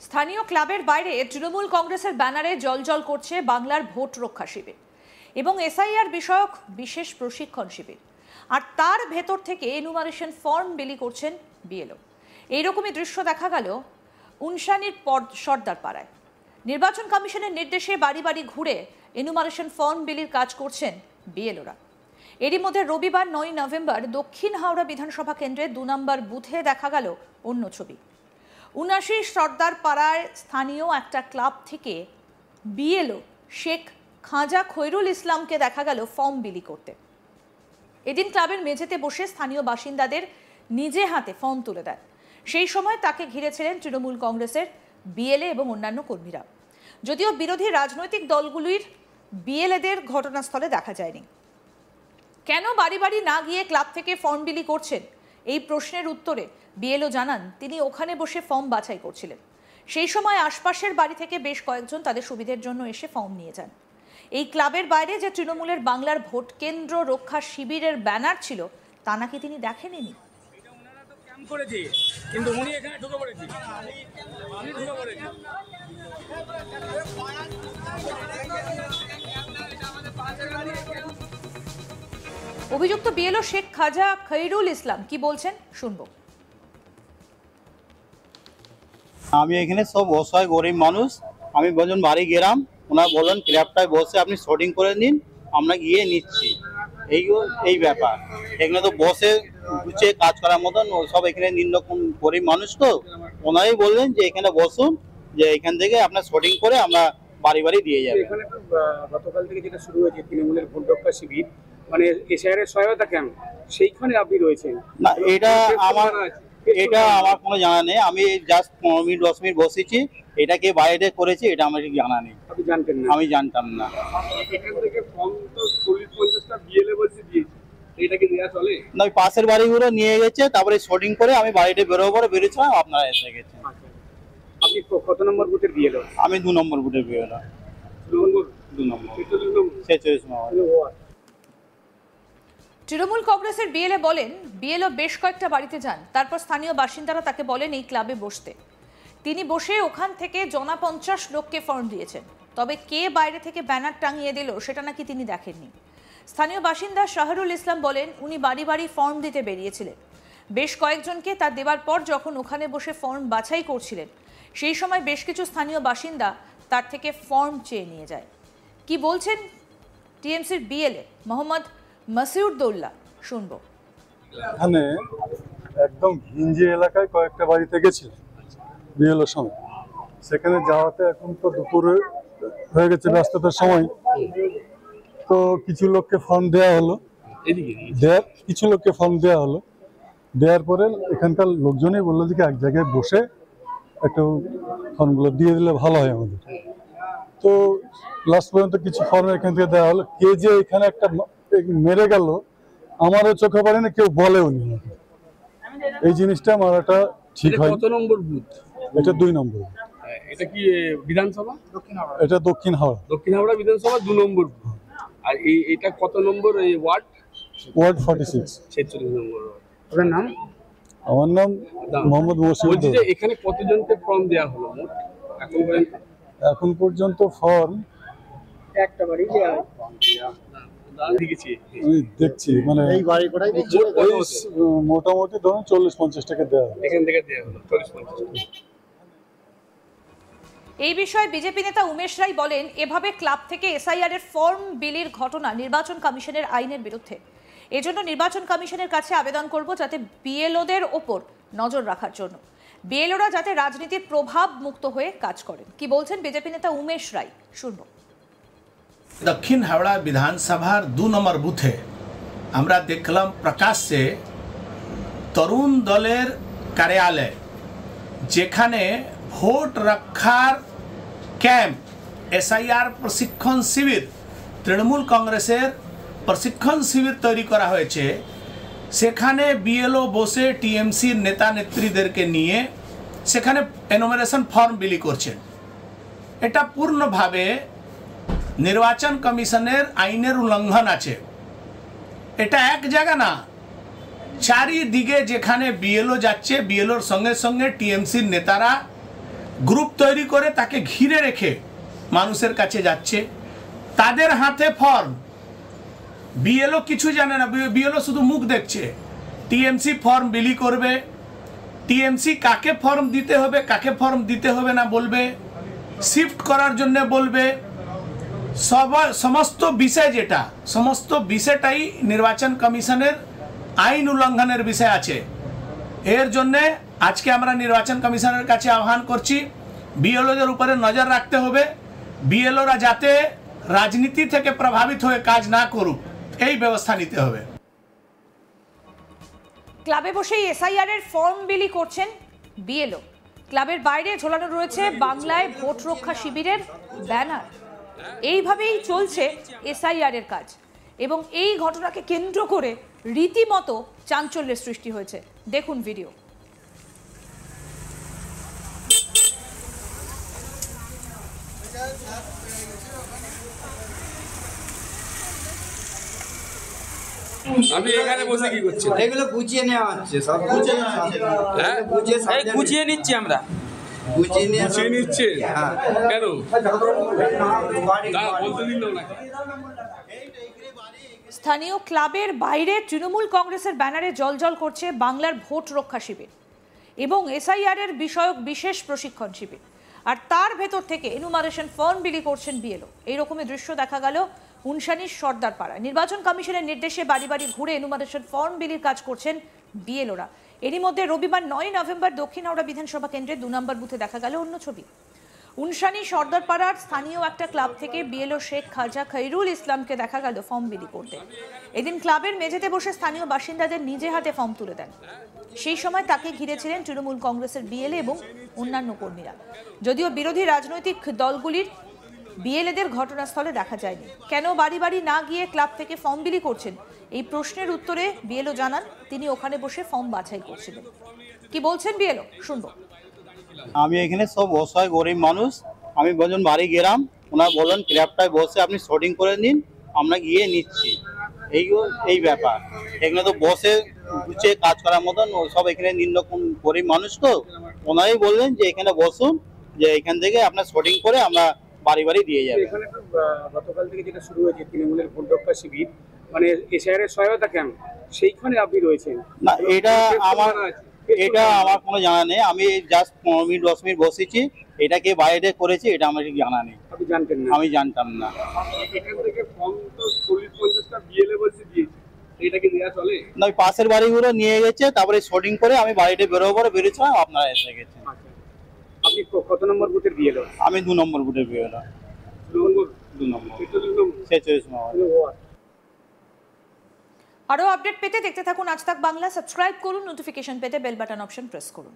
স্থানীয় ক্লাবের বাইরে তৃণমূল কংগ্রেসের ব্যানারে জ্বলজ্বল করছে বাংলার ভোট রক্ষা শিবির এবং এসআইআর বিষয়ক বিশেষ প্রশিক্ষণ শিবির। আর তার ভেতর থেকে এনুমারেশন ফর্ম বিলি করছেন বিএলও। এইরকমই দৃশ্য দেখা গেল উনসানির সর্দার পাড়ায়। নির্বাচন কমিশনের নির্দেশে বাড়ি বাড়ি ঘুরে এনুমারেশন ফর্ম বিলির কাজ করছেন বিএলওরা। এরই মধ্যে রবিবার 9 নভেম্বর দক্ষিণ হাওড়া বিধানসভা কেন্দ্রে 2 নম্বর বুথে দেখা গেল অন্য ছবি। 79 সর্দার পাড়ায় স্থানীয় একটা ক্লাব থেকে বিএলও শেখ খাজা খৈরুল ইসলামকে দেখা গেল ফর্ম বিলি করতে। এদিন ক্লাবের মেঝেতে বসে স্থানীয় বাসিন্দাদের নিজে হাতে ফর্ম তুলে দেন। সেই সময় তাকে ঘিরেছিলেন তৃণমূল কংগ্রেসের বিএলএ এবং অন্যান্য কর্মীরা। যদিও বিরোধী রাজনৈতিক দলগুলির বিএলএদের ঘটনাস্থলে দেখা যায়নি। কেন বাড়ি বাড়ি না গিয়ে ক্লাব থেকে ফর্ম বিলি করছেন, এই প্রশ্নের উত্তরে বিএলও জানান তিনি ওখানে বসে ফর্ম বাছাই করছিলেন। সেই সময় আশপাশের বাড়ি থেকে বেশ কয়েকজন তাদের সুবিধার জন্য এসে ফর্ম নিয়ে যান। এই ক্লাবের বাইরে যে তৃণমূলের বাংলার ভোট কেন্দ্র রক্ষা শিবিরের ব্যানার ছিল তা নাকি তিনি দেখেননি। অভিযুক্ত বিএলও শেখ খাজা খৈরুল ইসলাম কি বলছেন শুনবো। আমি এখানে সব অসহায় গরিব মানুষ, আমি বলুন বাড়ি গেলাম, ওনারা বললেন ক্লাবটায় বসে আপনি শর্টিং করে নিন, আমরা গিয়ে নিচ্ছি। এই ব্যাপার এখানে তো বসে গুছিয়ে কাজ করার মতন সব এখানে নিম্নরকম গরিব মানুষ, তো ওনারাই বললেন যে এখানে বসুন, যে এখান থেকে আপনার শর্টিং করে আমরা বাড়ি বাড়ি দিয়ে যাবো। এখানে গতকাল থেকে যেটা শুরু হয়েছে তৃণমূলের ভোট রক্ষা শিবির, মানে এসআইআর এর সহায়তা ক্যাম্প, সেইখানে আপনি রয়েছেন না? এটা আমার কোনো জানা নেই। আমি জাস্ট 15 মিনিট 10 মিনিট বসেছি, এটাকে বাইরে করেছি এটা আমার জানা নেই। আপনি জানতেন না? আমি জানতাম না। এখান থেকে ফর্ম তো 40-50টা বিএলএ বলছে দিয়েছে, এটা কি দেয়া চলে না? পাশের বাড়িগুলো নিয়ে গেছে, তারপরে শর্টিং করে আমি বাড়িতে বেরোছিলাম, আপনারা এসে গেছেন। আপনি কত নম্বর বুথের বিএলও? আমি 2 নম্বর বুথের বিএলও। 2 নম্বর। তৃণমূল কংগ্রেসের বিএলএ বলেন বিএলও বেশ কয়েকটা বাড়িতে যান, তারপর স্থানীয় বাসিন্দারা তাকে বলেন এই ক্লাবে বসতে। তিনি বসে ওখান থেকে জনা 50 লোককে ফর্ম দিয়েছেন। তবে কে বাইরে থেকে ব্যানার টাঙিয়ে দিল সেটা নাকি তিনি দেখেননি। স্থানীয় বাসিন্দা শাহরুল ইসলাম বলেন উনি বাড়ি বাড়ি ফর্ম দিতে বেরিয়েছিলেন। বেশ কয়েকজনকে তার দেওয়ার পর যখন ওখানে বসে ফর্ম বাছাই করছিলেন সেই সময় বেশ কিছু স্থানীয় বাসিন্দা তার থেকে ফর্ম চেয়ে নিয়ে যায়। কি বলছেন টিএমসির বিএলএ মোহাম্মদ মাসিউদ্দৌলা শুনবো। এখানে একদম ঘিঞ্জি এলাকায় কয়েকটা বাড়িতে গেছিলাম বিএলওর সঙ্গে। সেখানে যাওয়াতে এখন তো দুপুরে হয়ে গেছে, ব্যস্ততার সময়, তো কিছু লোককে ফর্ম দেওয়া হলো। দেওয়ার পরে এখানকার লোকজনই বললো যে এক জায়গায় বসে একটু ফর্মগুলো দিয়ে দিলে ভালো হয় আমাদের। তো লাস্ট পর্যন্ত কিছু ফর্ম এখান থেকে দেওয়া হলো। কে যে এখানে একটা মেরে গেল আমারও চোখে পড়ে না, কেউ বলেও নি। এই জিনিসটা মারাটা ঠিক হয়। কত নম্বর বুথ এটা? 2 নম্বর। এটা কি বিধানসভা? এটা দক্ষিণ হাওড়া। দক্ষিণ হাওড়া বিধানসভা 2 নম্বর বুথ। আর এটা কত নম্বর এই ওয়ার্ড? ওয়ার্ড 46। 46 নম্বর। আপনার নাম? আমার নাম মোহাম্মদ মসিউদ। এখানে কতজনকে ফর্ম দেওয়া হলো মোট এখন পর্যন্ত? ফর্ম একটা বাড়ি দেওয়া দেখছি, মানে মোটামুটি ধরুন 40-50 টাকা দেওয়া এখান থেকে দেওয়া হলো 40-50। এই বিষয়ে বিজেপি নেতা উমেশ রায় বলেন এভাবে ক্লাব থেকে এসআইআর এর ফর্ম বিলির ঘটনা নির্বাচন কমিশনের আইনের বিরুদ্ধে। এজন্য নির্বাচন কমিশনের কাছে আবেদন করব যাতে বিএলওদের ওপর নজর রাখার জন্য, বিএলওরা যাতে রাজনীতির প্রভাব মুক্ত হয়ে কাজ করেন। কি বলছেন বিজেপি নেতা উমেশ রায় শুনবো। दक्षिण हावड़ा विधानसभार 2 नम्बर बुथे আমরা দেখলাম প্রকাশ্যে তরুণ দলের কার্যালয়, যেখানে ভোট রক্ষার ক্যাম্প, এসআইআর প্রশিক্ষণ শিবির, তৃণমূল কংগ্রেসের প্রশিক্ষণ শিবির তৈরি করা হয়েছে। সেখানে বিএলও বসে টিএমসির নেতা নেত্রীদেরকে নিয়ে সেখানে এনুমারেশন ফর্ম বিলি করছেন। এটা পূর্ণভাবে নির্বাচন কমিশনের আইনের উল্লঙ্ঘন আছে। এটা এক জায়গা না, চারিদিকে যেখানে বিএলও যাচ্ছে, বিএলওর সঙ্গে সঙ্গে টিএমসির নেতারা গ্রুপ তৈরি করে তাকে ঘিরে রেখে মানুষের কাছে যাচ্ছে, তাদের হাতে ফর্ম। বিএলও কিছু জানে না, বিএলও শুধু মুখ দেখছে। টিএমসি ফর্ম বিলি করবে, টিএমসি কাকে ফর্ম দিতে হবে কাকে ফর্ম দিতে হবে না বলবে, শিফট করার জন্য বলবে। সমস্ত বিষয় যেটা, সমস্ত বিষয়টাই নির্বাচন কমিশনের আইন উল্লঙ্ঘনের বিষয় আছে। এর জন্যে আজকে আমরা নির্বাচন কমিশনের কাছে আহ্বান করছি, বিএলওদের উপরে নজর রাখতে হবে, বিএলওরা যাতে রাজনীতি থেকে প্রভাবিত হয়ে কাজ না করুক এই ব্যবস্থা নিতে হবে। ক্লাবে বসেই এসআইআর এর ফর্ম বিলি করছেন বিএলও। ক্লাবের বাইরে ঝোলানো রয়েছে বাংলায় ভোট রক্ষা শিবিরের ব্যানার। এইভাবেই চলছে এসআইআর এর কাজ এবং এই ঘটনাকে কেন্দ্র করে রীতিমতো চাঞ্চল্যের সৃষ্টি হয়েছে। দেখুন ভিডিও। আপনি এখানে বসে কি করছেন? এগুলো গুছিয়ে নেওয়া হচ্ছে, সব গুছিয়ে হ্যাঁ গুছিয়ে নিচ্ছি আমরা। গুছিয়ে নিচ্ছে কেন? বলতে দিন না। স্থানীয় ক্লাবের বাইরে তৃণমূল কংগ্রেসের ব্যানারে জ্বলজ্বল করছে বাংলার ভোট রক্ষা শিবির এবং এসআইআর এর বিষয়ক বিশেষ প্রশিক্ষণ শিবির। আর তার ভেতর থেকে এনুমারেশন ফর্ম বিলি করছেন বিএলও। এইরকমই দৃশ্য দেখা গেল উনসানির সর্দারপাড়ায়। নির্বাচন কমিশনের নির্দেশে বাড়ি বাড়ি ঘুরে এনুমারেশন ফর্ম বিলির কাজ করছেন বিএলওরা। এরই মধ্যে রবিবার 9 নভেম্বর দক্ষিণ হাওড়া বিধানসভা কেন্দ্রে 2 নম্বর বুথে দেখা গেল অন্য ছবি। উনসানি সর্দারপাড়ার স্থানীয় একটা ক্লাব থেকে বিএলও শেখ খাজা খৈরুল ইসলামকে দেখা গেল ফর্ম বিলি করতে। এদিন ক্লাবের মেঝেতে বসে স্থানীয় বাসিন্দাদের নিজে হাতে ফর্ম তুলে দেন। সেই সময় তাকে ঘিরেছিলেন তৃণমূল কংগ্রেসের বিএলএ এবং অন্যান্য কর্মীরা। যদিও বিরোধী রাজনৈতিক দলগুলির বিএলএদের ঘটনাস্থলে দেখা যায়নি। কেন বাড়ি বাড়ি না গিয়ে ক্লাব থেকে ফর্ম বিলি করছেন, এই প্রশ্নের উত্তরে বিএলও জানান তিনি ওখানে বসে ফর্ম বাছাই করছিলেন। কি বলছেন বিএলও শুনবো। আমি এখানে সব অসহায় গরিব মানুষ, আমি বলুন বাড়ি গেলাম, ওনারা বললেন ক্লাবটায় বসে আপনি শর্টিং করে নিন, আমরা গিয়ে নিচ্ছি। এই ব্যাপার। এখানে তো বসে গুছিয়ে কাজ করার মতন সব এখানে নিম্নরকম গরিব মানুষ, তো ওনারাই বললেন যে এখানে বসুন, যে এখান থেকে আপনার শর্টিং করে আমরা বাড়ি বাড়ি দিয়ে যাবে। এখানে গতকাল থেকে যেটা শুরু হয়েছে তৃণমূলের ভোট রক্ষা শিবির, মানে এসআইআর এর সহায়তা ক্যাম্প, সেইখানে আপনি রয়েছেন না, এটা আমার কোনো জানা নেই। আমি জাস্ট 15 মিনিট 10 মিনিট বসেছি, এটাকে বাইরে করেছি এটা আমার ঠিক জানা নেই। আপনি জানতেন না? আমি জানতাম না। এখান থেকে ফর্ম তো 40-50টা বিএলএ বলছে দিয়েছে, এটা কি দেওয়া চলে না, ওই পাশের বাড়িগুলো নিয়ে গেছে, তারপরে শর্টিং করে আমি বাড়িতে বেরোছিলাম, আপনারা এসে গেছেন। আপনি কত নম্বর বুথের বিএলএ? আমি 2 নম্বর বুথে বেরোলাম। 2 নম্বর 46 নম্বর। আরও আপডেট পেতে দেখতে থাকুন আজ তাক বাংলা। সাবস্ক্রাইব করুন, নোটিফিকেশন পেতে বেল বাটন অপশন প্রেস করুন।